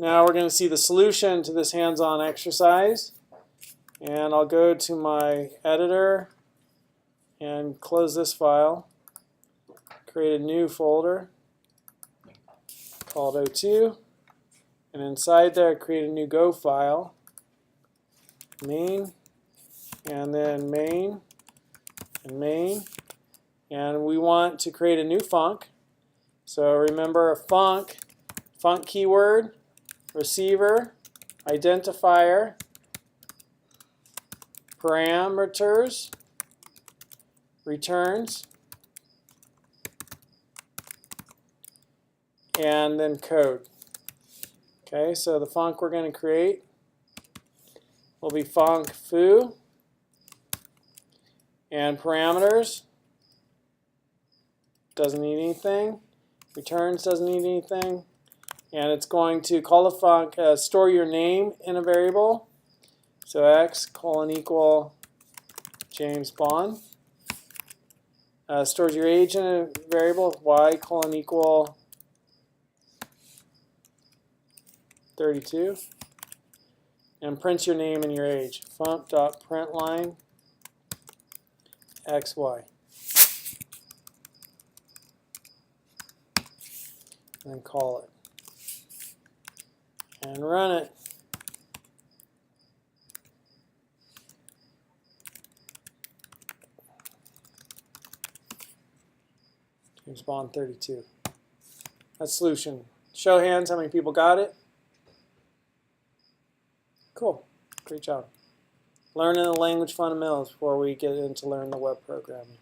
Now we're going to see the solution to this hands-on exercise. And I'll go to my editor and close this file. Create a new folder called O2. And inside there, create a new Go file. Main, and then main, and main. And we want to create a new func. So remember a func keyword, receiver, identifier, parameters, returns, and then code. Okay, so the func we're going to create will be func foo, and parameters doesn't need anything, returns doesn't need anything, and it's going to call the func, store your name in a variable, so x : James Bond, stores your age in a variable, y : 32, and prints your name and your age, func.println xy. And then call it. And run it. James Bond 32. That's solution. Show hands how many people got it. Cool. Great job. Learning the language fundamentals before we get into learn the web programming.